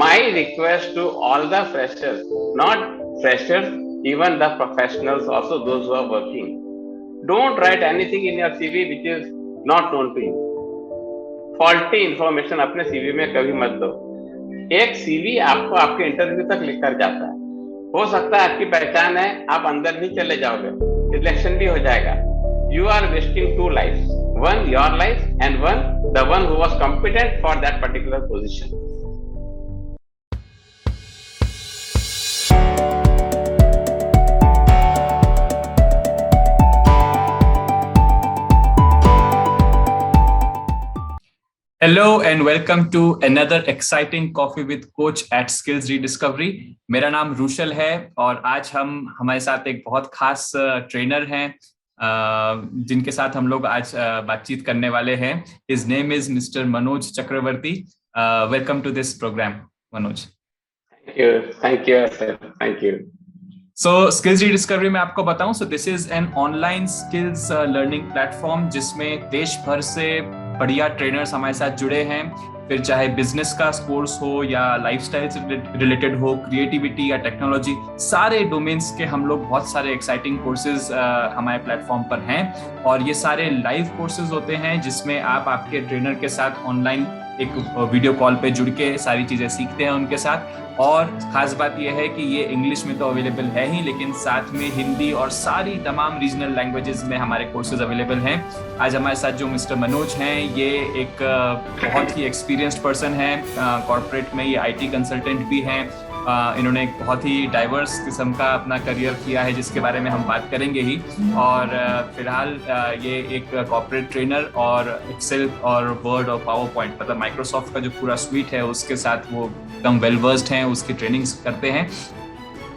my request to all the freshers, not freshers, even the professionals, also those who are working, don't write anything in your CV which is not known to you. Faulty information अपने CV में कभी मत दो. एक CV आपको आपके interview तक लिखकर जाता है. हो सकता है आपकी पहचान है, आप अंदर भी चले जाओगे, सिलेक्शन भी हो जाएगा. You are wasting two life, one your life and one the one who was competent for that particular position. Hello and welcome to another exciting coffee with coach at Skills Rediscovery. मेरा नाम रूशल है और आज हमारे साथ एक बहुत खास ट्रेनर हैं जिनके साथ हम लोग आज बातचीत करने वाले हैं. His name is Mr. Manoj Chakravarti. Welcome to this program, Manoj. Thank you, sir. Thank you. So Skills Rediscovery में आपको बताऊं, so this is an online skills learning platform जिसमें देश भर से बढ़िया ट्रेनर्स हमारे साथ जुड़े हैं. फिर चाहे बिजनेस का कोर्स हो या लाइफस्टाइल से रिलेटेड हो, क्रिएटिविटी या टेक्नोलॉजी, सारे डोमेन्स के हम लोग बहुत सारे एक्साइटिंग कोर्सेज हमारे प्लेटफॉर्म पर हैं. और ये सारे लाइव कोर्सेज होते हैं जिसमें आप आपके ट्रेनर के साथ ऑनलाइन एक वीडियो कॉल पे जुड़ के सारी चीजें सीखते हैं उनके साथ. और खास बात यह है कि ये इंग्लिश में तो अवेलेबल है ही, लेकिन साथ में हिंदी और सारी तमाम रीजनल लैंग्वेजेस में हमारे कोर्सेज अवेलेबल हैं. आज हमारे साथ जो मिस्टर मनोज हैं, ये एक बहुत ही एक्सपीरियंस्ड पर्सन है. कॉर्पोरेट में ये IT कंसल्टेंट भी हैं. इन्होंने एक बहुत ही डाइवर्स किस्म का अपना करियर किया है जिसके बारे में हम बात करेंगे ही. और फिलहाल ये एक कॉर्पोरेट ट्रेनर और एक्सेल और वर्ड और पावर पॉइंट, मतलब माइक्रोसॉफ्ट का जो पूरा स्वीट है उसके साथ वो एकदम वेल वर्स्ड हैं, उसकी ट्रेनिंग्स करते हैं.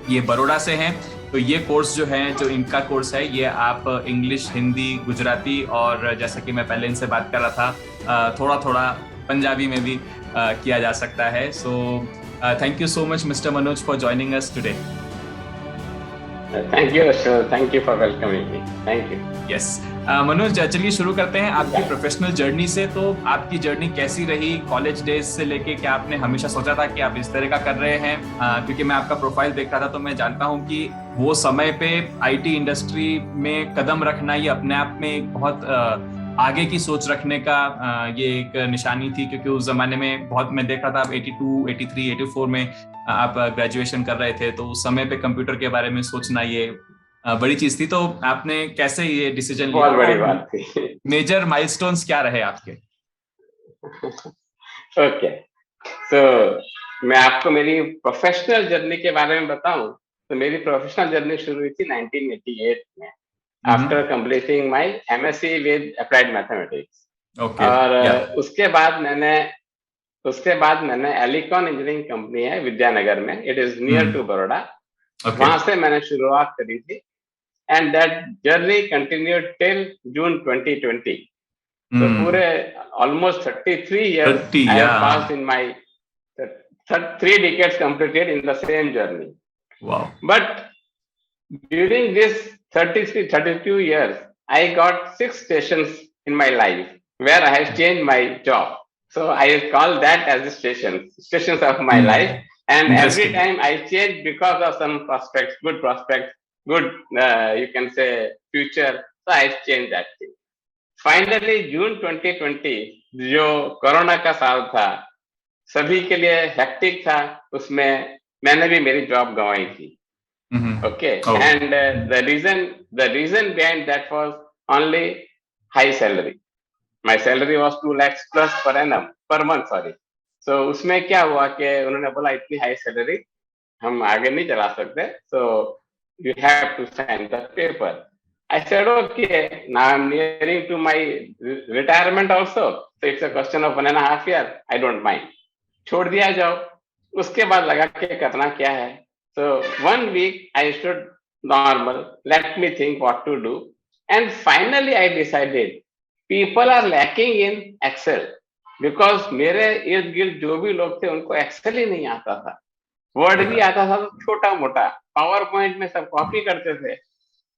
ये बड़ौदा से हैं. तो ये कोर्स जो है, जो इनका कोर्स है, ये आप इंग्लिश, हिंदी, गुजराती और जैसा कि मैं पहले इनसे बात कर रहा था, थोड़ा थोड़ा पंजाबी में भी किया जा सकता है. सो thank you so much, Mr. Manoj, for joining us today. Thank you, sir. Thank you for welcoming me. Thank you. Yes. Manoj, चलिए शुरू करते हैं आपकी प्रोफेशनल जर्नी से. तो आपकी जर्नी कैसी रही कॉलेज डेज से लेके? क्या आपने हमेशा सोचा था कि आप इस तरह का कर रहे हैं? क्योंकि मैं आपका प्रोफाइल देख रहा था तो मैं जानता हूं कि वो समय पे IT इंडस्ट्री में कदम रखना ये अपने आप में एक बहुत आगे की सोच रखने का ये एक निशानी थी. क्योंकि उस जमाने में बहुत, मैं देख रहा था आप 82, 83, 84 में आप ग्रेजुएशन कर रहे थे, तो उस समय पे कंप्यूटर के बारे में सोचना ये बड़ी चीज थी. तो आपने कैसे ये डिसीजन लिया? बहुत बड़ी बात थी. मेजर माइलस्टोन्स क्या रहे आपके? ओके, तो मैं आपको मेरी प्रोफेशनल जर्नी के बारे में बताऊं तो मेरी प्रोफेशनल जर्नी शुरू हुई थी 1988 में, after completing my MSc with applied mathematics. और उसके बाद मैंने एलिकॉन इंजीनियरिंग कंपनी है विद्यानगर में, it is near to Baroda. वहां से मैंने शुरुआत करी थी. And that journey continued till June 2020. तो पूरे almost 33 years I have passed in my 3 decades completed in the same journey. Wow. But during this 32 years, I got 6 stations in my life where I have changed my job. So I call that as the stations of my life. And every time I change because of some prospects, good, you can say future. So I changed that thing. Finally, June 2020, जो corona का साल था, सभी के लिए hectic था. उसमें मैंने भी मेरी जॉब गंवाई थी. Okay, and the reason behind that was only high salary. My salary was 2 lakhs plus per month, sorry. So उसमें क्या हुआ कि उन्होंने बोला इतनी हाई सैलरी हम आगे नहीं चला सकते, so you have to sign the paper. I said okay, now I'm nearing to my retirement also, so it's a question of 1.5 years. I don't mind. छोड़ दिया जाओ. उसके बाद लगा कि करना क्या है. So 1 week I stood normal, let me think what to do, and finally I decided people are lacking in Excel, because मेरे इर्द गिर्द जो भी लोग थे उनको Excel ही नहीं आता था. वर्ड भी आता था तो छोटा मोटा, पावर पॉइंट में सब कॉपी करते थे.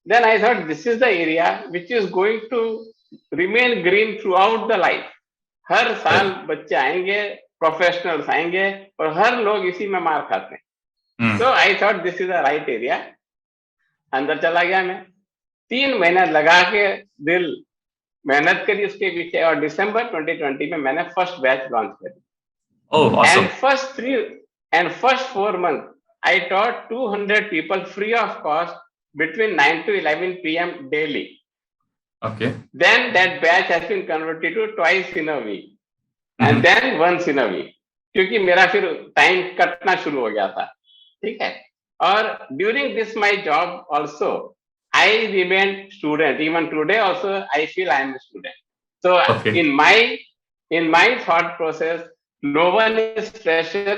Then I thought this is the area which is going to remain green throughout the life. हर साल बच्चे आएंगे प्रोफेशनल्स आएंगे और हर लोग इसी में मार खाते हैं। तो I thought this is the right area. अंदर चला गया मैं, 3 महीना लगा के दिल मेहनत करी उसके पीछे, और दिसंबर 2020 में मैंने फर्स्ट बैच लॉन्च करी। Oh, awesome. And first 4 months, I taught 200 people free of cost between 9 to 11 p.m. daily. Okay. Then that batch has been converted to twice in a week, and then once in a week. क्योंकि मेरा फिर time कटना शुरू हो गया था, ठीक है। और during this my job also, I remained student. Even today also, I feel I am a student. So Okay. in my thought process, no one is fresher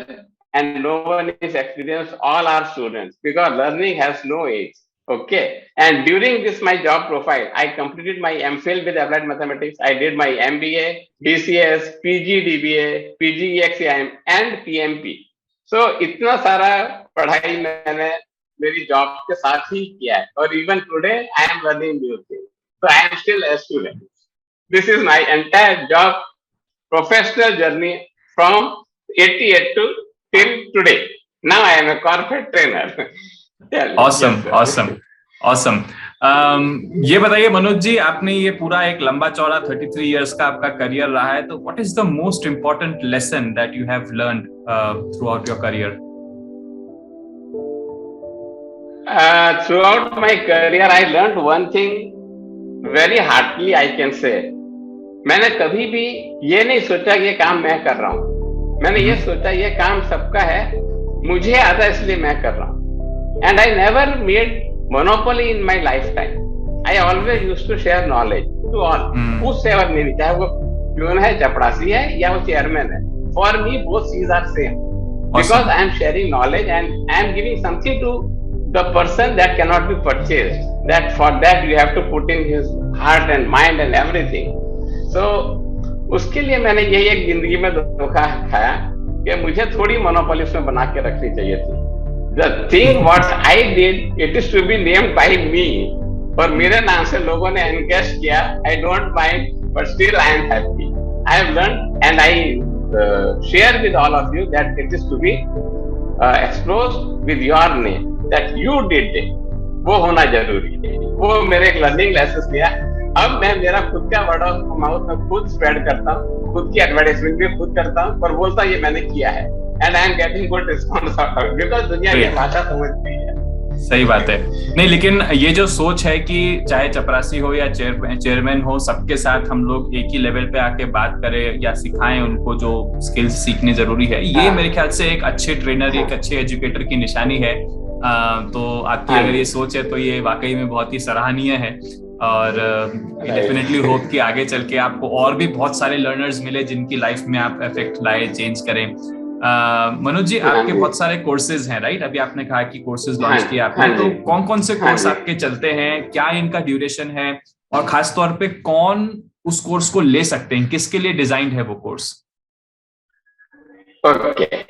and no one is experienced. All are students because learning has no age. Okay. And during this my job profile, I completed my MPhil with applied mathematics. I did my MBA, BCS, PGDBA, PGEXAM and PMP. So इतना सारा पढ़ाई मैंने मेरी job के साथ ही किया है, और even today I am learning new things. So I am still a student. This is my entire job professional journey from 88 to till today. Now I am a corporate trainer. Awesome, yes, awesome, awesome. ये बताइए मनोज जी, आपने ये पूरा एक लंबा चौड़ा 33 years का आपका करियर रहा है, तो what is the most important lesson that you have learned through out your career? Throughout my career, I learned one thing very heartily, I can say. मैंने कभी भी ये नहीं सोचा कि ये काम मैं कर रहा हूँ। मैंने ये सोचा ये काम सबका है, मुझे आता इसलिए मैं कर रहा हूँ। And I never made monopoly in my lifetime. I always used to share knowledge to all. Whosoever नहीं, चाहे वो प्यून है, चपरासी है, या वो चेयरमैन है। For me, both things are same. Because I am sharing knowledge and I am giving something to the person that cannot be purchased. That for that you have to put in his heart and mind and everything. So उसके लिए मैंने यही एक जिंदगी में धोखा खाया कि मुझे थोड़ी मोनोपोली उसमें बना के रखनी चाहिए थी। The thing what I did, it is to be named by me. और मेरे नाम से लोगों ने एनकैश किया, I don't mind, but still I am happy. I have learned and I share with all of you that it is to be exposed with your name, that you did it. वो होना जरूरी है। वो मेरे एक learning lesson दिया। अब मैं मेरा खुद का वर्ड ऑफ माउथ में खुद स्प्रेड करता हूँ, खुद की एडवर्टाइजमेंट भी खुद करता हूँ, और बोलता हूँ ये मैंने किया है, and I am getting good response because दुनिया की भाषा समझती है। सही बात है। नहीं, लेकिन ये जो सोच है कि चाहे चपरासी हो या चेयरमैन हो, सबके साथ हम लोग एक ही लेवल पे आके बात करें या सिखाएं उनको जो स्किल्स सीखने जरूरी है, ये मेरे ख्याल से एक अच्छे ट्रेनर, एक अच्छे एजुकेटर की निशानी है। तो आपकी अगर ये सोच है तो ये वाकई में बहुत ही सराहनीय है, और डेफिनेटली होप कि आगे चल के आपको और भी बहुत सारे लर्नर्स मिले जिनकी लाइफ में आप इफेक्ट लाए, चेंज करें। मनोज जी, आपके बहुत सारे कोर्सेज हैं, राइट? अभी आपने कहा कि कोर्सेज लॉन्च किए आपने, तो कौन कौन से कोर्स आपके चलते हैं, क्या इनका ड्यूरेशन है, और खास तौर पे कौन उस कोर्स को ले सकते हैं, किसके लिए डिजाइन है वो कोर्स? ओके,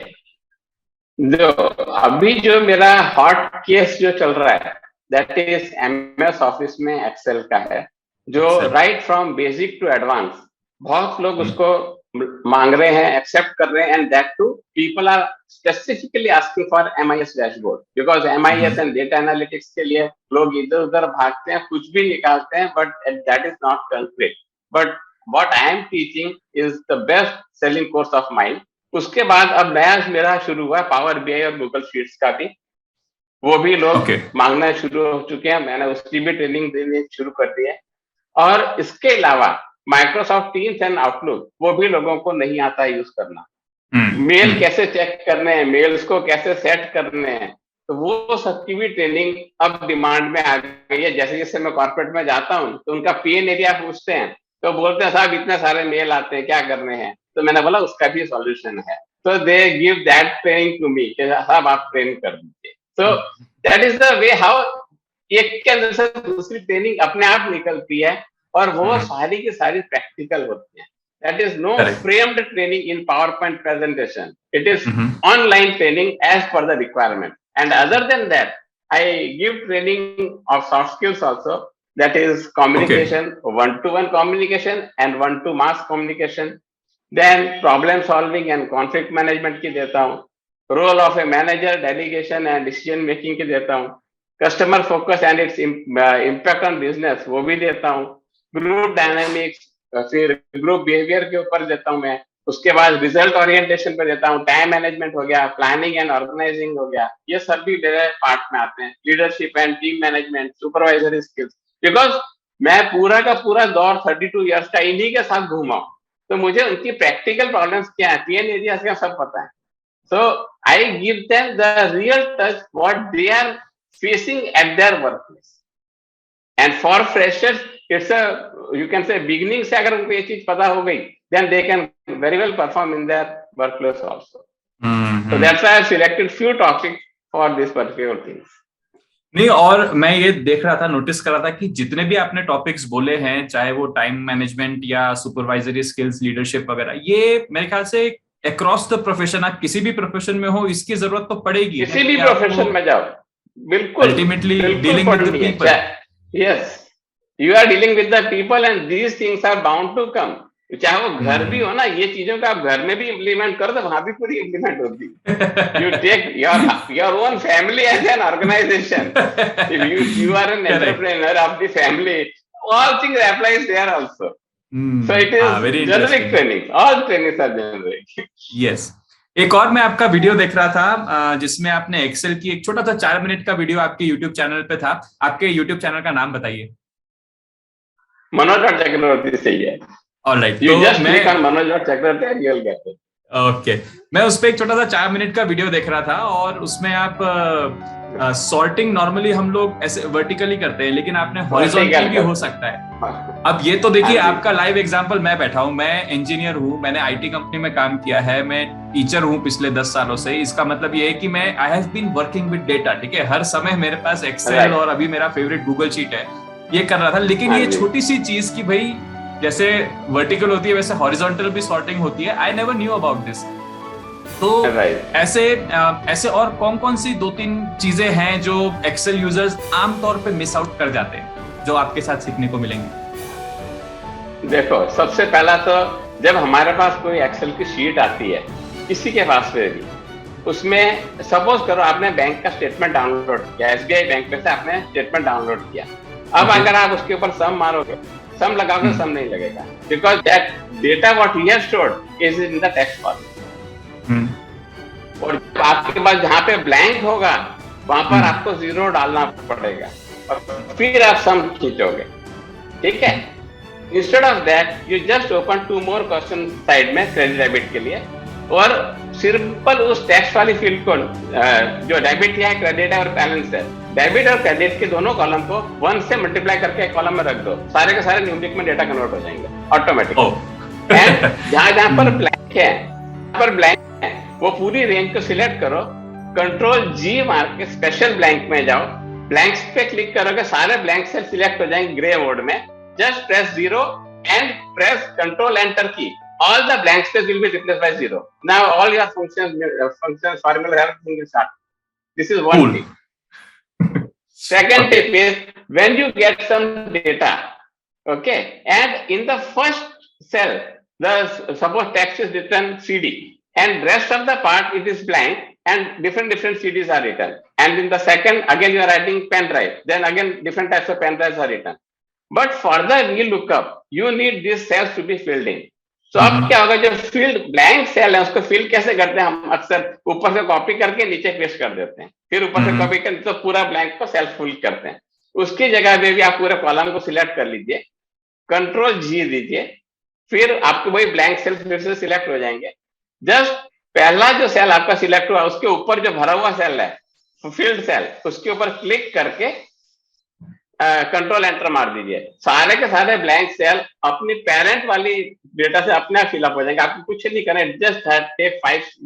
जो अभी जो मेरा हॉट केस जो चल रहा है, दैट इज MS ऑफिस में एक्सेल का है, जो right from basic to advance बहुत लोग उसको मांग रहे हैं, एक्सेप्ट कर रहे हैं, and that too people are specifically asking for MIS dashboard, because MIS and data analytics के लिए लोग इधर उधर भागते हैं, कुछ भी निकालते हैं, but that is not complete. But what I am teaching is the best selling course of mine. उसके बाद अब नया मेरा शुरू हुआ पावर BI और गूगल शीट्स का भी, वो भी लोग मांगना शुरू हो चुके हैं, मैंने उसकी भी ट्रेनिंग देनी शुरू कर दी है। और इसके अलावा माइक्रोसॉफ्ट टीम्स एंड आउटलुक, वो भी लोगों को नहीं आता यूज करना। मेल कैसे चेक करने हैं, मेल्स को कैसे सेट करने हैं, तो वो सबकी भी ट्रेनिंग अब डिमांड में आ गई है। जैसे जैसे मैं कॉर्पोरेट में जाता हूँ तो उनका PN एरिया पूछते हैं, तो बोलते हैं साहब इतने सारे मेल आते हैं, क्या करने हैं? तो मैंने बोला उसका भी सॉल्यूशन है, तो they give that training to me कि साहब आप ट्रेन कर दीजिए। So that is the way how एक के अंदर से दूसरी ट्रेनिंग अपने आप निकलती है, और वो सारी की सारी प्रैक्टिकल होती है। That is no framed training in PowerPoint presentation. It is online training as per the requirement. And other than that, I give training of soft skills also. That is communication, one-to-one communication and one-to-mass communication. Then problem solving and conflict management की देता हूँ, role of a manager, delegation and decision making की देता हूँ, customer focus and its impact on business वो भी देता हूँ, ग्रुप डायनामिक्स, फिर ग्रुप बिहेवियर के ऊपर देता हूँ मैं, उसके बाद रिजल्ट ओरिएंटेशन पे देता हूँ, टाइम मैनेजमेंट हो गया, प्लानिंग एंड ऑर्गेनाइजिंग हो गया, ये सब भी मेरे पार्ट में आते हैं, leadership and team management, supervisory skills, because मैं पूरा का पूरा दौर 32 इयर्स का इन्हीं के साथ घूमा हूं, तो मुझे उनकी प्रैक्टिकल प्रॉब्लम्स क्या है, पीएन एरियाज का सब पता है. So I give them the real touch what they are facing at their workplace. And for freshers, it's a, you can say beginning से अगर उनको ये चीज पता हो गई, then they can very well perform in their workplace also. So that's why I selected few topics for this particular things. नहीं, और मैं ये देख रहा था, नोटिस कर रहा था कि जितने भी आपने टॉपिक्स बोले हैं, चाहे वो टाइम मैनेजमेंट या सुपरवाइजरी स्किल्स, लीडरशिप वगैरह, ये मेरे ख्याल से अक्रॉस द प्रोफेशन, आप किसी भी प्रोफेशन में हो इसकी जरूरत तो पड़ेगी, किसी भी प्रोफेशन में जाओ, बिल्कुल, ultimately dealing with the people. Yes, you are dealing with the people and these things are bound to come. चाहे वो घर भी हो ना, ये चीजों का आप घर में भी इम्प्लीमेंट करो तो वहां भी पूरी इम्प्लीमेंट होती. You take your own family as an organisation, if you are an entrepreneur of the family, all things applies there also. So it is generic training, all trainings are generic. Yes. एक और मैं आपका video देख रहा था जिसमें आपने Excel की एक छोटा सा 4 मिनट का वीडियो आपके यूट्यूब चैनल पे था. आपके यूट्यूब चैनल का नाम बताइए. मनोज चक्रवर्ती सही है. ऑलराइट, तो मैं मनोज चक्रवर्ती रियल कहते हैं. ओके, मैं उस पे एक छोटा सा 4 मिनट का वीडियो देख रहा था और उसमें आप सॉर्टिंग नॉर्मली हम लोग ऐसे वर्टिकली करते हैं, लेकिन आपने हॉरिजॉन्टली भी हो सकता है. अब ये तो देखिए आपका लाइव एग्जांपल मैं बैठा हूं, मैं इंजीनियर हूं, मैंने आईटी कंपनी में काम किया है, मैं टीचर हूं पिछले 10 सालों से. इसका मतलब ये है कि मैं I have been working with data. ठीक है, हर समय मेरे पास एक्सेल और अभी मेरा फेवरेट गूगल शीट है, ये कर रहा था. लेकिन ये छोटी सी चीज की भाई जैसे वर्टिकल होती है वैसे हॉरिजॉन्टल भी सॉर्टिंग होती है, I never knew about this. तो ऐसे और कौन कौन सी 2-3 चीजें हैं जो एक्सेल यूजर्स आमतौर पे मिस आउट कर जाते हैं, जो आपके साथ सीखने को मिलेंगे? देखो, सबसे पहला तो जब हमारे पास कोई एक्सेल की शीट आती है, किसी के पास पे भी, उसमें सपोज करो आपने बैंक का स्टेटमेंट डाउनलोड किया, एसबीआई बैंक में से आपने स्टेटमेंट डाउनलोड किया. अब अगर आप उसके ऊपर सम मारोगे, सम लगाओगे, सम नहीं लगेगा, because that data what he has stored is in the text format. और आपके पास जहां पे ब्लैंक होगा वहां पर आपको जीरो डालना पड़ेगा और फिर आप सम खींचोगे. ठीक है, instead of that you just open 2 more question side में क्रेडिट डेबिट के लिए, और सिंपल उस टेक्स्ट वाली फील्ड को जो डेबिट है, क्रेडिट है और बैलेंस है, डेबिट और क्रेडिट के दोनों कॉलम को 1 से मल्टीप्लाई करके एक कॉलम में रख दो, सारे के सारे न्यूमेरिक में डेटा कन्वर्ट हो जाएंगे ऑटोमेटिकली. एंड जहां पर ब्लैंक है, पर ब्लैंक है, वो पूरी रेंज को सिलेक्ट करो, कंट्रोल जी मार के स्पेशल ब्लैंक में जाओ, ब्लैंक्स पे क्लिक करोगे, सारे ब्लैंक सेल सिलेक्ट हो जाएंगे ग्रे मोड में. Just press 0 and press control enter key. All the blank space will be replaced by 0. Now all your functions formula everything will start. This is one thing. Second tip is when you get some data, okay, and in the first cell, suppose text is written CD, and rest of the part it is blank, and different CDs are written. And in the second, again you are writing pen drive. Then again different types of pen drives are written. But for the VLOOKUP, you need these cells to be filled in. So अब क्या होगा, जो field blank cell है उसको fill कैसे करते हैं हम, अक्सर ऊपर से कॉपी करके नीचे पेस्ट कर देते हैं, फिर ऊपर से कॉपी करके तो पूरा ब्लैंक को सेल्फ फिल करते हैं. उसकी जगह पे भी आप पूरे कॉलम को सिलेक्ट कर लीजिए, कंट्रोल जी दीजिए, फिर आपको वही ब्लैंक सेल फिर से सिलेक्ट हो जाएंगे. जस्ट पहला जो सेल आपका सिलेक्ट हुआ उसके ऊपर जो भरा हुआ सेल है, फील्ड सेल, उसके ऊपर क्लिक करके कंट्रोल एंटर मार दीजिए, सारे के सारे ब्लैंक सेल अपनी पेरेंट वाली डेटा से अपने आप फिलअप हो जाएंगे. आपको कुछ नहीं करना है, just take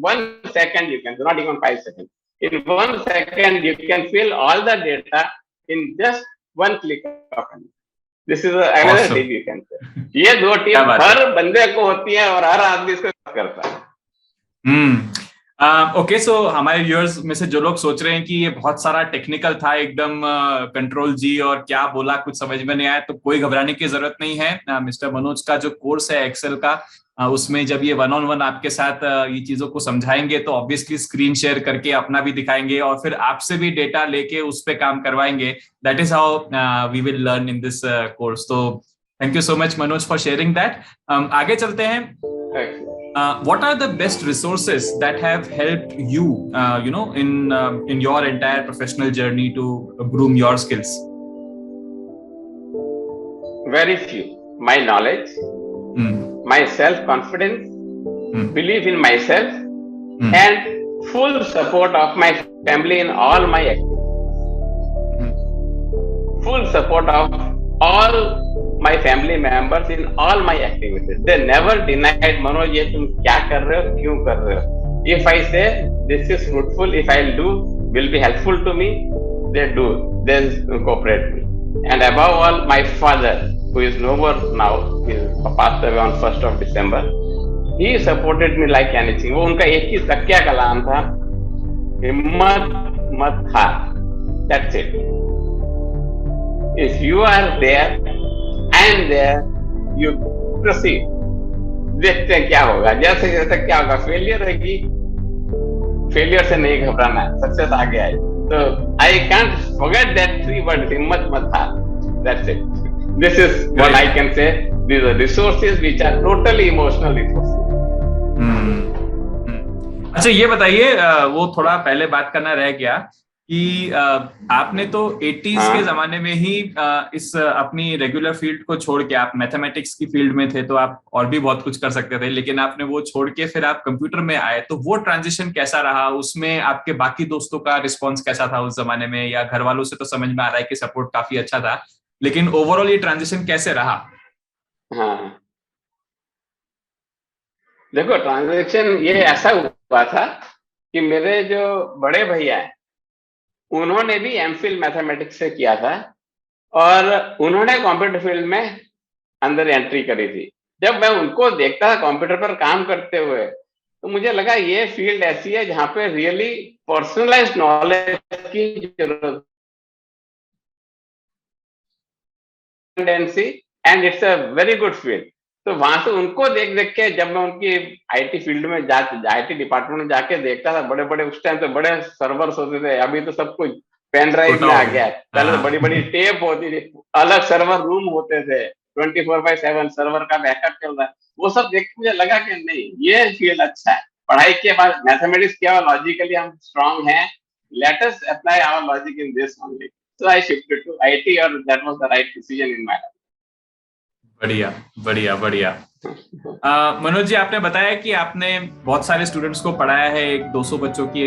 1 second, you can, not even 5 seconds, in 1 second you can fill all the data in just 1 click of a. This is another tip you can say. ये 2 टिप हर बंदे को होती है और हर आदमी इसको करता है. ओके, सो हमारे व्यूअर्स में से जो लोग सोच रहे हैं कि ये बहुत सारा टेक्निकल था, एकदम कंट्रोल जी और क्या बोला कुछ समझ में नहीं आया, तो कोई घबराने की जरूरत नहीं है। मिस्टर मनोज का जो कोर्स है एक्सेल का, उसमें जब ये वन ऑन वन आपके साथ ये चीजों को समझाएंगे तो ऑब्वियसली स्क्रीन शेयर करके अपना भी दिखाएंगे और फिर आपसे भी डेटा लेके उस पे काम करवाएंगे। That is how we will learn in this course. तो thank you so much Manoj for sharing that. आगे चलते हैं। What are the best resources that have helped you, in your entire professional journey to groom your skills? Very few. My knowledge, my self-confidence, belief in myself, and full support of my family in all my activities. Full support of all my family members in all my activities. They never denied, Manoj, ये तुम क्या कर रहे हो, क्यों कर रहे हो? If I say this is fruitful, if I'll do, will be helpful to me, they do. They cooperate me. And above all, my father, who is no more now, he passed away on 1st of December. He supported me like anything. वो उनका एक ही तकिया कलाम था, हिम्मत मत हार. That's it. If you are there, and there, you proceed. देखते हैं क्या होगा, जैसे जैसे क्या होगा, फेलियर रहेगी, फेलियर से नहीं घबराना है, सक्सेस आगे आए. तो I can't forget that 3 word, हिम्मत मत हार. That's it. This is what I can say. These are resources which are totally emotional resources. अच्छा, ये बताइए, वो थोड़ा पहले बात करना रह गया कि आपने तो 80s के जमाने में ही इस अपनी रेगुलर फील्ड को छोड़ के, आप मैथमेटिक्स की फील्ड में थे तो आप और भी बहुत कुछ कर सकते थे, लेकिन आपने वो छोड़ के फिर आप कंप्यूटर में आए, तो वो ट्रांजिशन कैसा रहा? उसमें आपके बाकी दोस्तों का रिस्पॉन्स कैसा था उस जमाने में? या घर वालों से तो समझ में आ रहा है कि सपोर्ट काफी अच्छा था, लेकिन ओवरऑल ये ट्रांजिशन कैसे रहा? हाँ, देखो, ट्रांजिशन ये ऐसा हुआ था कि मेरे जो बड़े भैया हैं, उन्होंने भी एमफिल मैथमेटिक्स से किया था और उन्होंने कंप्यूटर फील्ड में अंदर एंट्री करी थी. जब मैं उनको देखता था कंप्यूटर पर काम करते हुए, तो मुझे लगा ये फील्ड ऐसी है जहां पे रियली पर्सनलाइज्ड नॉलेज की जरूरत है, and it's a very good field. तो वहां से उनको देख देख के जब मैं उनकी आईटी फील्ड में आईटी डिपार्टमेंट में जाके देखता था, बड़े बड़े उस टाइम तो बड़े सर्वर्स होते थे, अभी तो सब कुछ पेन ड्राइव में आ गया है. पहले तो बड़ी बड़ी टेप होती थी, अलग सर्वर रूम होते थे, 24/7 सर्वर का बैकअप चल रहा है. वो सब देख के मुझे लगा कि नहीं, ये फील्ड अच्छा है. पढ़ाई के बाद मैथमेटिक्स किया, लॉजिकली हम स्ट्रांग हैं, let us apply our logic in this only. So I shifted to IT और that was the right decision in my life. बढ़िया बढ़िया बढ़िया. मनोज जी, आपने बताया कि आपने बहुत सारे स्टूडेंट्स को पढ़ाया है, एक 200 बच्चों की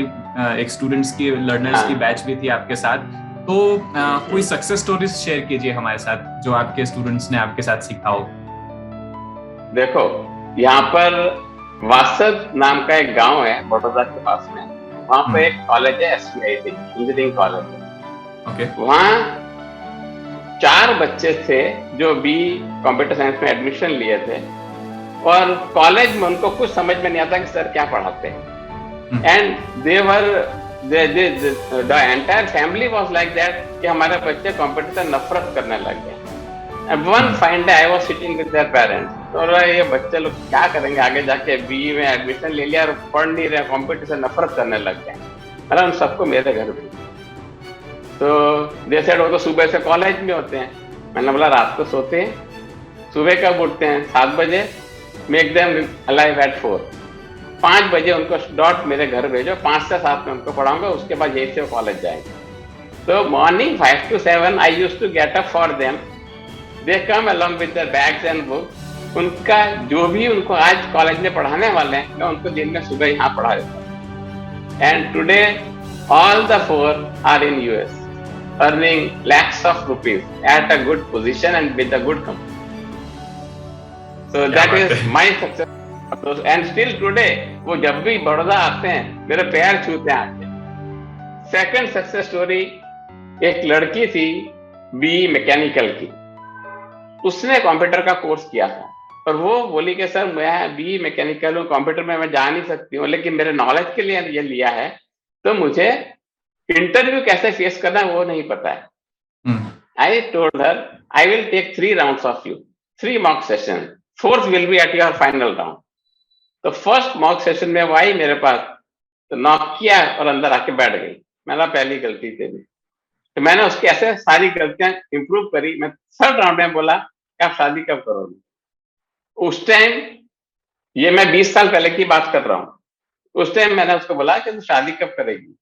एक स्टूडेंट्स की, लर्नर्स की बैच भी थी आपके साथ. तो कोई सक्सेस स्टोरीज शेयर कीजिए हमारे साथ जो आपके स्टूडेंट्स ने आपके साथ सीखा हो. देखो, यहाँ पर वासद नाम का एक गांव है बड़ौदा के पास में, वहाँ पे एक कॉलेज है, SPIT इंजीनियरिंग कॉलेज है. ओके. वहाँ 4 बच्चे थे जो भी कंप्यूटर साइंस में एडमिशन लिए थे और कॉलेज में उनको कुछ समझ में नहीं आता कि सर क्या पढ़ाते हैं. And the entire family was like that कि हमारे बच्चे कंप्यूटर से नफरत करने लग गए. And one fine day I was sitting with their parents, तो ये बच्चे लोग क्या करेंगे आगे जाके, BE में एडमिशन ले लिया और पढ़ नहीं रहे, कंप्यूटर से नफरत करने लग गए. मैंने उन सबको मेरे घर भेजा. तो दे सेड वो तो सुबह से कॉलेज में होते हैं. मैंने बोला रात को सोते हैं, सुबह कब उठते हैं? 7 बजे. Make them alive eight 4. 5 बजे उनको डॉट मेरे घर भेजो, 5 से 7 में उनको पढ़ाऊंगा, उसके बाद यही से वो कॉलेज जाएंगे. तो morning 5 to 7 I used to get up for them. They come along with their bags and books. उनका जो भी उनको आज कॉलेज में पढ़ाने वाले हैं, मैं उनको दिन में सुबह यहाँ पढ़ा देता हूँ. And today all the 4 are in US, earning lakhs of rupees at a good position and with a good company. So that is my success. And still today, वो जब भी बड़ौदा आते हैं, मेरे पैर छूते हैं आके. सेकंड सक्सेस स्टोरी, एक लड़की थी BE मैकेनिकल की, उसने कंप्यूटर का कोर्स किया था और वो बोली कि सर मैं बी मैकेनिकल हूँ, कंप्यूटर में मैं जा नहीं सकती हूँ, लेकिन मेरे नॉलेज के लिए ये लिया है, तो मुझे इंटरव्यू कैसे फेस करना है वो नहीं पता है। I told her I will take 3 rounds of you, 3 mock session, fourth will be at your final round. तो फर्स्ट मॉक सेशन में वो आई मेरे पास, तो नॉक किया और अंदर आके बैठ गई। मैंने पहली गलती थी, तो मैंने उसकी ऐसे सारी गलतियां इंप्रूव करी। मैं थर्ड राउंड में बोला कि आप शादी कब करोगे। उस टाइम, ये मैं 20 साल पहले की बात कर रहा हूँ, उस टाइम मैंने उसको बोला कि तू शादी कब करेगी।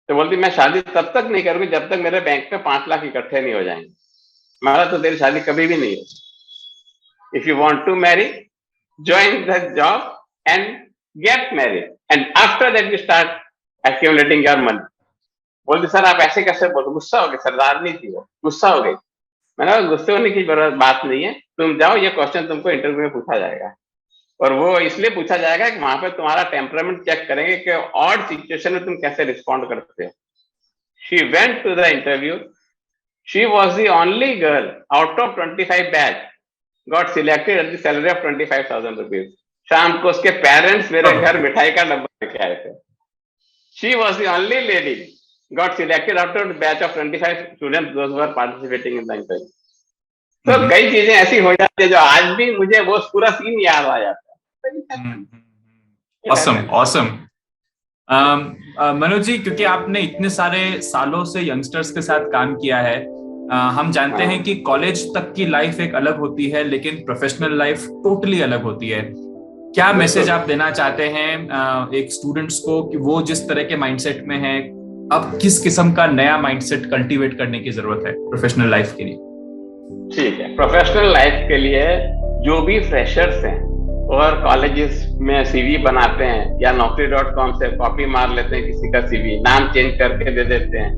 तो बोलती मैं शादी तब तक नहीं करूंगी जब तक मेरे बैंक में 5 लाख इकट्ठे नहीं हो जाएंगे। मेरा तो तेरी शादी कभी भी नहीं हो। If you want to marry, join the job and get married, and after that you start accumulating your money। बोलती सर आप ऐसे कैसे बोल, गुस्सा हो गए, सरदार नहीं थी वो, गुस्सा हो गई। मैंने कहा गुस्से होने की बात नहीं है, तुम जाओ, ये क्वेश्चन तुमको इंटरव्यू में पूछा जाएगा, और वो इसलिए पूछा जाएगा कि वहां पे तुम्हारा टेम्परामेंट चेक करेंगे कि ऑड सिचुएशन में तुम कैसे रिस्पॉन्ड करते हो। She went to the interview, she was the only girl out of 25 batch got selected at the salary of 25,000 rupees. शाम को उसके पेरेंट्स मेरे घर मिठाई का डब्बा लेके आए थे। She was the only lady got selected out of the batch of 25 students those who were participating in the interview। तो कई चीजें ऐसी हो जाती है जो आज भी मुझे वो पूरा सीन याद आ जाता है। Awesome, awesome। मनोज जी, क्योंकि आपने इतने सारे सालों से यंगस्टर्स के साथ काम किया है, हम जानते हैं कि कॉलेज तक की लाइफ एक अलग होती है, लेकिन प्रोफेशनल लाइफ टोटली अलग होती है। क्या मैसेज आप देना चाहते हैं एक स्टूडेंट्स को कि वो जिस तरह के माइंडसेट में है, अब किस किस्म का नया माइंडसेट कल्टीवेट करने की जरूरत है प्रोफेशनल लाइफ के लिए? ठीक है, प्रोफेशनल लाइफ के लिए जो भी फ्रेशर्स हैं और कॉलेजेस में सीवी बनाते हैं या naukri.com से कॉपी मार लेते हैं किसी का सीवी, नाम चेंज करके दे देते हैं,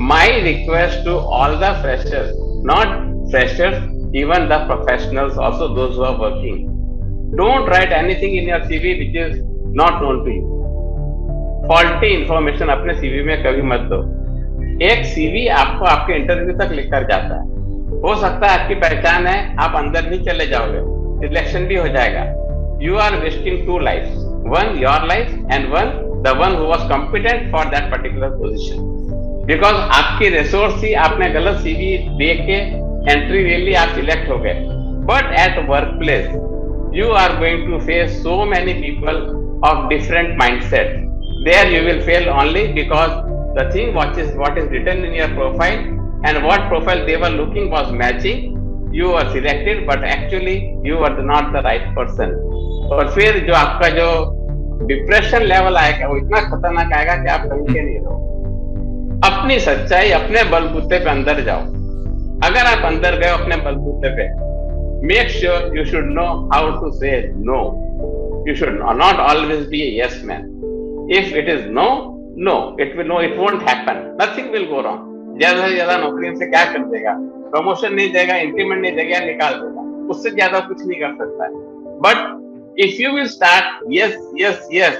my request to all the freshers, not freshers, even the professionals also, those who are working, don't write anything in your CV which is not known to you. Faulty information अपने CV में कभी मत दो। एक CV आपको आपके interview तक लिखकर जाता है, हो सकता है आपकी पहचान है, आप अंदर नहीं चले जाओगे, सिलेक्शन भी हो जाएगा। You are wasting 2 life, one your life and one the one who was competent for that particular position. Because आपकी रिसोर्स ही, आपने गलत सीवी दे के एंट्री ले ली, आप सिलेक्ट हो गए। But at work place you are going to face so many people of different mindset. There you will fail only because the thing what is written in your profile and what profile they were looking was matching, you were selected but actually you were not the right person। और फिर जो आपका जो depression level आएगा वो इतना खतरनाक आएगा कि आप कहीं के नहीं रहो। अपनी सच्चाई अपने बलबूते पे अंदर जाओ। अगर आप अंदर गए अपने बलबूते पे, make sure you should know how to say no। You should not always be a yes man। If it is no, no, it won't happen, nothing will go wrong। ज्यादा से ज्यादा नौकरी से क्या कर देगा, प्रमोशन नहीं देगा, इंक्रीमेंट नहीं देगा, निकाल देगा, उससे ज्यादा कुछ नहीं कर सकता है। But if you will start yes yes yes,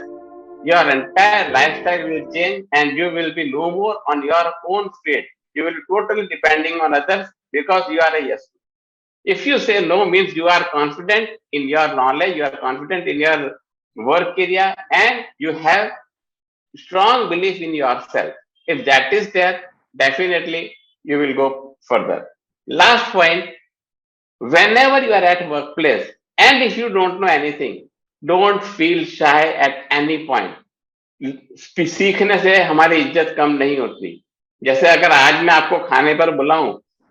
your entire lifestyle will change and you will be no more on your own feet। You will be totally depending on others because you are a yes। If you say no means you are confident in your knowledge, you are confident in your work area and you have strong belief in yourself। If that is there, definitely you will go further। Last point, whenever you are at workplace and if you don't know anything, don't feel shy at any point। सीखने से हमारी इज्जत कम नहीं होती। जैसे अगर आज मैं आपको खाने पर बुलाऊं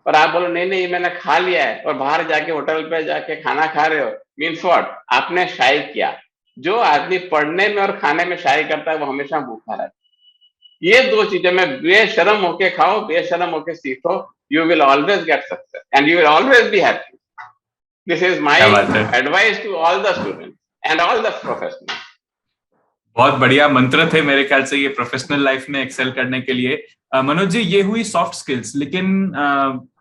और आप बोलो नहीं नहीं मैंने खा लिया है, और बाहर जाके होटल पे जाके खाना खा रहे हो, मीन्स व्हाट, आपने शाय किया। जो आदमी पढ़ने में और खाने में शाय करता है वो हमेशा भूखा रहता है। ये 2 चीजें में बेशरम होके खाओ, बेशरम होके सीखो, you will always get success and you will always be happy. This is my advice to all the students and all the professionals. बहुत बढ़िया मंत्र थे मेरे ख्याल से ये प्रोफेशनल लाइफ में एक्सेल करने के लिए। मनोज जी, ये हुई सॉफ्ट स्किल्स, लेकिन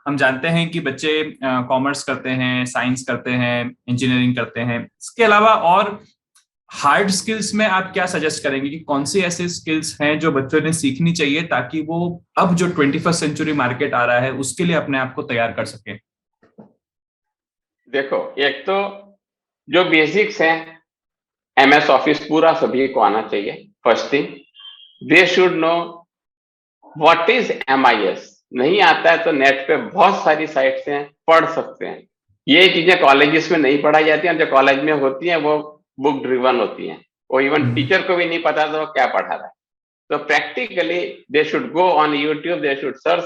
हम जानते हैं कि बच्चे कॉमर्स करते हैं, साइंस करते हैं, इंजीनियरिंग करते हैं, इसके अलावा और हार्ड स्किल्स में आप क्या सजेस्ट करेंगे कि कौन सी ऐसे स्किल्स हैं जो बच्चों ने सीखनी चाहिए ताकि वो अब जो 21st सेंचुरी मार्केट आ रहा है उसके लिए अपने आप को तैयार कर सके? देखो, एक तो जो बेसिक्स हैं, MS ऑफिस पूरा सभी को आना चाहिए। First thing, they should know what is MIS। नहीं आता है तो नेट पे बहुत सारी साइट्स हैं, पढ़ सकते हैं। ये चीजें कॉलेजेस में नहीं पढ़ाई जाती हैं, जो कॉलेज में होती हैं वो बुक ड्रिवन होती हैं, वो इवन टीचर को भी नहीं पता था वो क्या पढ़ा रहा है। तो practically they should go on YouTube, they should search,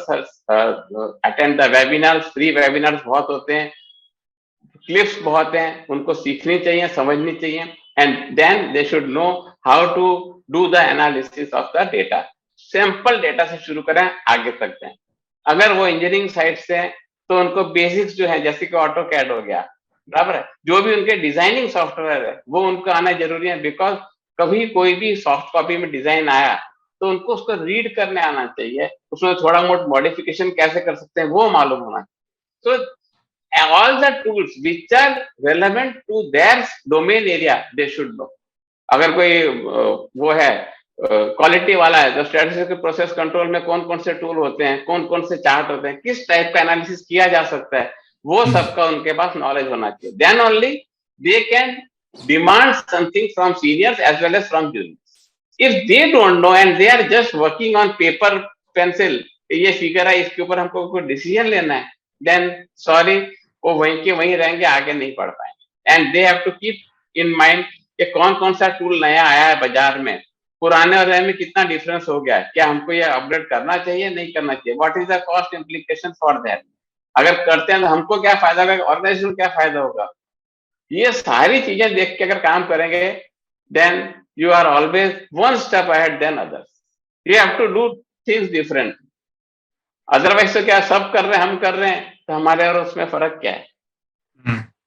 attend the webinars, free webinars बहुत होते हैं, क्लिप्स बहुत हैं, उनको सीखनी चाहिए, समझनी चाहिए, and then they should know how to do the analysis of the data. Simple data से शुरू करें, आगे तक जाएं। अगर वो इंजीनियरिंग साइड से हैं तो उनको बेसिक्स जो है, जैसे कि ऑटो कैड हो गया, बराबर है, जो भी उनके डिजाइनिंग सॉफ्टवेयर है वो उनको आना जरूरी है। बिकॉज कभी कोई भी सॉफ्ट कॉपी में डिजाइन आया तो उनको उसको रीड करने आना चाहिए, उसमें थोड़ा मोट मॉडिफिकेशन कैसे कर सकते हैं वो मालूम होना चाहिए। तो all the tools which are relevant to their domain area they should know। अगर कोई वो है क्वालिटी वाला है तो स्टैटिस्टिकल प्रोसेस कंट्रोल में कौन कौन से टूल होते हैं, कौन कौन से चार्ट होते हैं, किस टाइप का एनालिसिस किया जा सकता है, वो सबका उनके पास नॉलेज होना चाहिए। Then only they can demand something from seniors as well as from juniors. If they don't know and they are just working on paper pencil, ये फिगर है, इसके ऊपर हमको कोई डिसीजन लेना है, देन सॉरी, वो वहीं के वहीं रहेंगे, आगे नहीं पढ़ पाएंगे। And they have to keep in mind कि कौन कौन सा टूल नया आया है बाजार में, पुराने और नए में कितना डिफरेंस हो गया है, क्या हमको ये अपडेट करना चाहिए, नहीं करना चाहिए, what is the cost implication for that. अगर करते हैं तो हमको क्या फायदा होगा, ऑर्गेनाइजेशन को क्या फायदा होगा। ये सारी चीजें देख के अगर काम करेंगे, then you are always one step ahead than others. You have to do things different. Otherwise तो क्या सब कर रहे हैं, हम कर रहे हैं, तो हमारे और उसमें फर्क क्या है।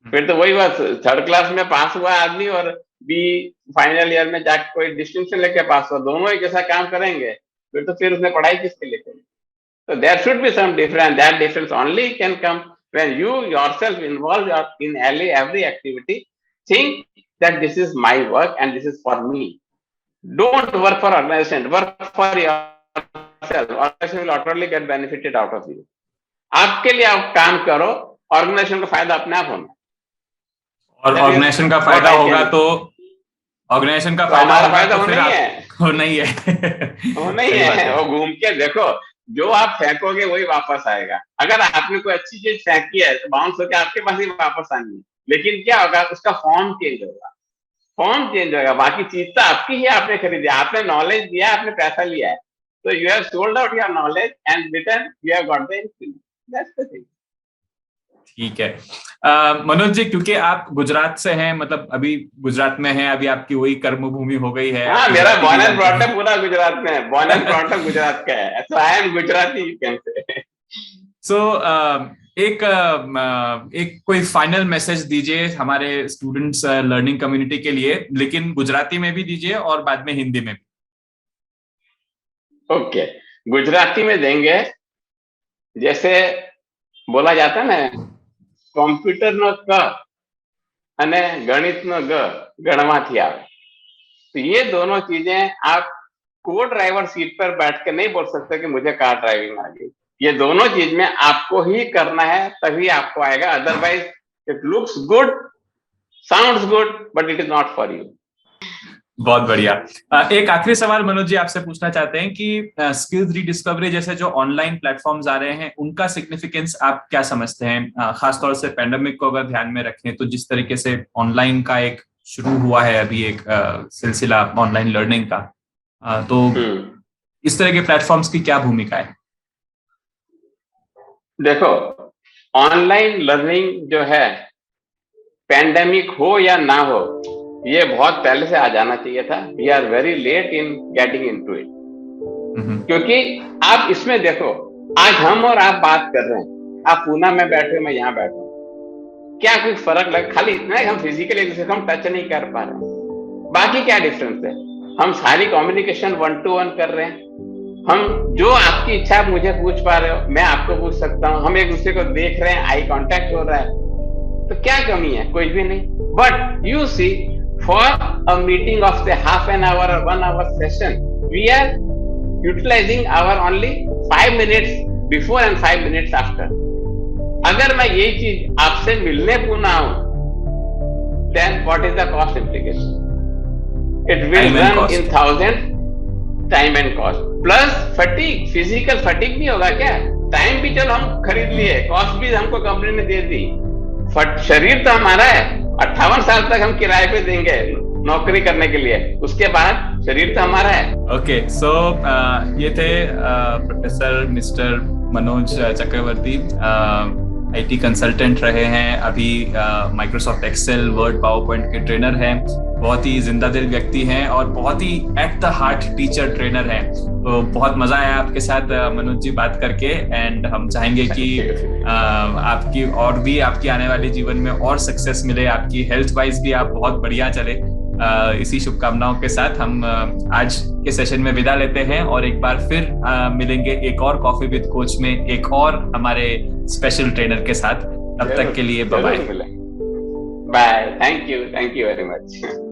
फिर तो वही बात, थर्ड क्लास में पास हुआ आदमी और बी फाइनल ईयर में जाके कोई डिस्टिंक्शन लेके पास हुआ, दोनों एक जैसा काम करेंगे, फिर उसने पढ़ाई किसके लिए करी। तो there should be some difference, that difference only can come when you yourself involve in every activity, think that this is my work and this is for me. Don't work for organization, work for yourself। Organization will utterly get benefited out of you। आपके लिए आप काम करो, organisation का फायदा अपने आप होना। और ऑर्गेनाइजेशन का फायदा होगा तो ऑर्गेनाइजेशन का फायदा होगा तो फिर वो नहीं है वो नहीं है, वो घूम के देखो, जो आप फेंकोगे वही वापस आएगा। अगर आपने कोई अच्छी चीज फेंकी है तो बाउंस होकर आपके पास ही वापस आनी है, लेकिन क्या होगा, उसका फॉर्म चेंज होगा, फॉर्म चेंज होगा, बाकी चीज तो आपकी ही, आपने खरीदी, आपने नॉलेज दिया, आपने पैसा लिया है, तो you have sold out your knowledge and return you have got the increment, that's the thing. ठीक है। मनोज जी, क्योंकि आप गुजरात से हैं, मतलब अभी गुजरात में हैं, अभी आपकी वही कर्म भूमि हो गई है। हाँ, मेरा बॉर्न एंड ब्रॉट अप पूरा गुजरात में है, born and brought up Gujarat का है, so I am Gujarati, you can say. So एक कोई फाइनल मैसेज दीजिए हमारे स्टूडेंट्स लर्निंग कम्युनिटी के लिए, लेकिन गुजराती में भी दीजिए और बाद में हिंदी में भी। ओके, गुजराती में देंगे। जैसे बोला जाता है ना, कॉम्प्यूटर नो क अने गणित नो ग गणमाथी आवे। तो ये दोनों चीजें आप को ड्राइवर सीट पर बैठ के नहीं बोल सकते कि मुझे कार ड्राइविंग आ गई। ये दोनों चीज में आपको ही करना है, तभी आपको आएगा। Otherwise it looks good, sounds good, but it is not for you. बहुत बढ़िया। एक आखिरी सवाल मनोज जी आपसे पूछना चाहते हैं कि स्किल्स रीडिस्कवरी जैसे जो ऑनलाइन प्लेटफॉर्म्स आ रहे हैं, उनका सिग्निफिकेंस आप क्या समझते हैं, खासतौर से पेंडेमिक को अगर ध्यान में रखें तो जिस तरीके से ऑनलाइन का एक शुरू हुआ है अभी एक सिलसिला ऑनलाइन लर्निंग का, तो इस तरह के प्लेटफॉर्म्स की क्या भूमिका है? देखो, ऑनलाइन लर्निंग जो है, पेंडेमिक हो या ना हो, ये बहुत पहले से आ जाना चाहिए था। We are very late in getting into it. क्योंकि आप इसमें देखो, आज हम और आप बात कर रहे हैं, आप पूना में बैठे, मैं यहाँ बैठा, क्या कोई फर्क लग, खाली इतना है हम फिजिकली एक दूसरे को हम टच नहीं कर पा रहे हैं, बाकी क्या डिफरेंस है? हम सारी कम्युनिकेशन 1-to-1 कर रहे हैं। हम जो आपकी इच्छा आप मुझे पूछ पा रहे हो, मैं आपको पूछ सकता हूँ, हम एक दूसरे को देख रहे हैं, आई कांटेक्ट हो रहा है, तो क्या कमी है? कोई भी नहीं। But you see, for a meeting of say half an hour or 1 hour session, we are utilizing our only 5 minutes before and 5 minutes after। अगर मैं यही चीज आपसे मिलने पुनः आऊं then what is the cost implication? It will Time and run cost. in thousands, time and cost. Plus fatigue, physical fatigue नहीं होगा क्या? टाइम भी चलो हम खरीद लिए, कॉस्ट भी हमको कंपनी ने दे दी, शरीर तो हमारा है, 58 साल तक हम किराए पे देंगे नौकरी करने के लिए, उसके बाद शरीर तो हमारा है। ओके, सो ये थे professor mister Manoj Chakraborty, IT consultant रहे हैं, अभी Microsoft Excel, Word, PowerPoint के ट्रेनर हैं, बहुत ही जिंदा दिल व्यक्ति हैं और बहुत ही at the heart teacher trainer हैं। तो बहुत मजा आया आपके साथ मनोज जी बात करके, एंड हम चाहेंगे कि आपकी और भी आपकी आने वाले जीवन में और सक्सेस मिले, आपकी हेल्थ वाइज भी आप बहुत बढ़िया चले। इसी शुभकामनाओं के साथ हम आज के सेशन में विदा लेते हैं और एक बार फिर मिलेंगे एक और कॉफी विद कोच में एक और हमारे स्पेशल ट्रेनर के साथ। तब तक के लिए bye bye. Bye, thank you very much.